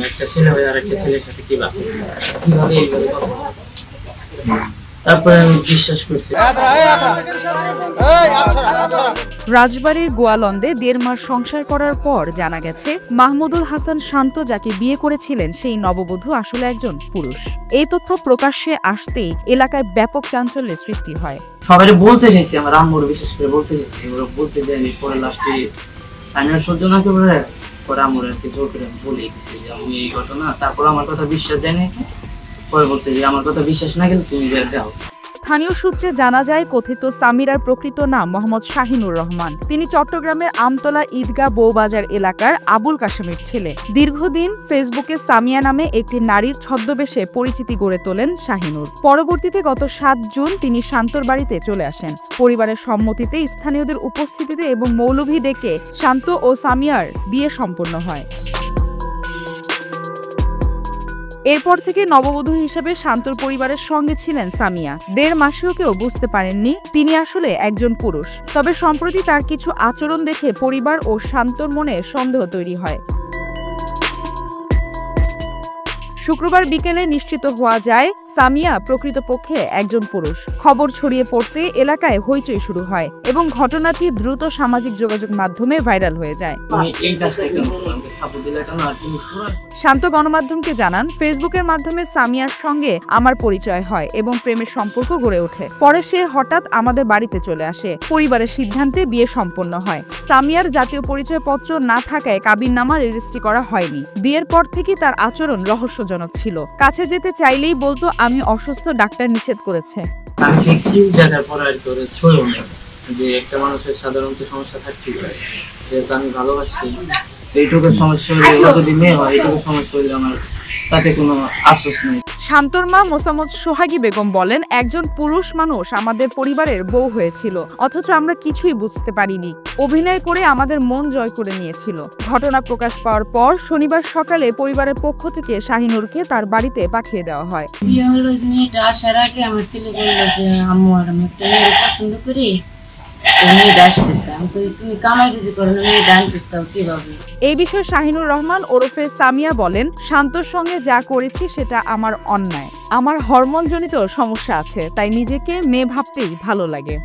একটা ছেলে হয়ে আরেকটা ছেলের সাথে কিভাবে এইভাবে তারপরে আমি বিশ্বাস করছি। রাজবাড়ীর গোয়ালন্দে ১.৫ মাস সংসার করার পর জানা গেছে মাহমুদুল হাসান শান্ত যাকে বিয়ে করেছিলেন সেই নববধূ আসলে একজন পুরুষ। এই তথ্য প্রকাশ্যে আসতেই এলাকায় ব্যাপক চাঞ্চল্যের সৃষ্টি হয়। সবাই বলতে চাইছি, আমার আম্মুর বিশেষ করে বলতে চাইছি, ওরা বলতে দেয়নি। পরে লাস্টে আমি আর সহ্য না করে পরে আম্মুর আর কি জোর করে বলে গেছি যে আমি এই ঘটনা। তারপর আমার কথা বিশ্বাস জানি, পরে বলছে যে আমার কথা বিশ্বাস না গেলে তুমি যাও। স্থানীয় সূত্রে জানা যায় কথিত সামিরার প্রকৃত নাম মোহাম্মদ শাহিনুর রহমান। তিনি চট্টগ্রামের আমতলা ঈদগাহ বউবাজার এলাকার আবুল কাশেমের ছেলে। দীর্ঘদিন ফেসবুকে সামিয়া নামে একটি নারীর ছদ্মবেশে পরিচিতি গড়ে তোলেন শাহিনুর। পরবর্তীতে গত ৭ জুন তিনি শান্তর বাড়িতে চলে আসেন। পরিবারের সম্মতিতে, স্থানীয়দের উপস্থিতিতে এবং মৌলভী ডেকে শান্ত ও সামিয়ার বিয়ে সম্পন্ন হয়। এরপর থেকে নববধূ হিসেবে শান্তর পরিবারের সঙ্গে ছিলেন সামিয়া। ১.৫ মাসেও কেউ বুঝতে পারেননি তিনি আসলে একজন পুরুষ। তবে সম্প্রতি তার কিছু আচরণ দেখে পরিবার ও শান্তর মনে সন্দেহ তৈরি হয়। শুক্রবার বিকেলে নিশ্চিত হওয়া যায় সামিয়া প্রকৃতপক্ষে একজন পুরুষ। খবর ছড়িয়ে পড়তে এলাকায় হইচই শুরু হয় এবং ঘটনাটি দ্রুত সামাজিক যোগাযোগ মাধ্যমে ভাইরাল হয়ে যায়। শান্ত গণমাধ্যমকে জানান, ফেসবুকের মাধ্যমে সামিয়ার সঙ্গে আমার পরিচয় হয় এবং প্রেমের সম্পর্ক গড়ে ওঠে। পরে সে হঠাৎ আমাদের বাড়িতে চলে আসে। পরিবারের সিদ্ধান্তে বিয়ে সম্পন্ন হয়। সামিয়ার জাতীয় পরিচয়পত্র না থাকায় কাবিননামা রেজিস্ট্রি করা হয়নি। বিয়ের পর থেকেই তার আচরণ রহস্যজনক ছিল। কাছে যেতে চাইলেই বলতো আমি অসুস্থ, ডাক্তার নিষেধ করেছে। আমি দেখছি জায়গার পর আর করে ছড়ো নেই যে একটা মানুষের সাধারণত সমস্যা থাকতেই পারে, যেহেতু আমি ভালোবাসি। এইটুকু সমস্যা হলে যদি মেয়ে হয়, এইটুকু সমস্যা হলে আমার তাতে কোনো আফসোস নেই। শান্তর মা মোসাম্মদ সোহাগী বেগম বলেন, একজন পুরুষ মানুষ আমাদের পরিবারের বউ হয়েছিল, অথচ আমরা কিছুই বুঝতে পারিনি। অভিনয় করে আমাদের মন জয় করে নিয়েছিল। ঘটনা প্রকাশ পাওয়ার পর শনিবার সকালে পরিবারের পক্ষ থেকে শাহিনুরকে তার বাড়িতে পাঠিয়ে দেওয়া হয়। বিয়ে হলো, মেয়েটা আসার আগে আমার ছেলে বললো যে আম্মু আর আমি একটা মেয়ের পছন্দ করি, এই বিষয়ে শাহিনুর রহমান ওরফে সামিয়া বলেন, শান্তর সঙ্গে যা করেছি সেটা আমার অন্যায়। আমার হরমোনজনিত সমস্যা আছে, তাই নিজেকে মেয়ে ভাবতেই ভালো লাগে।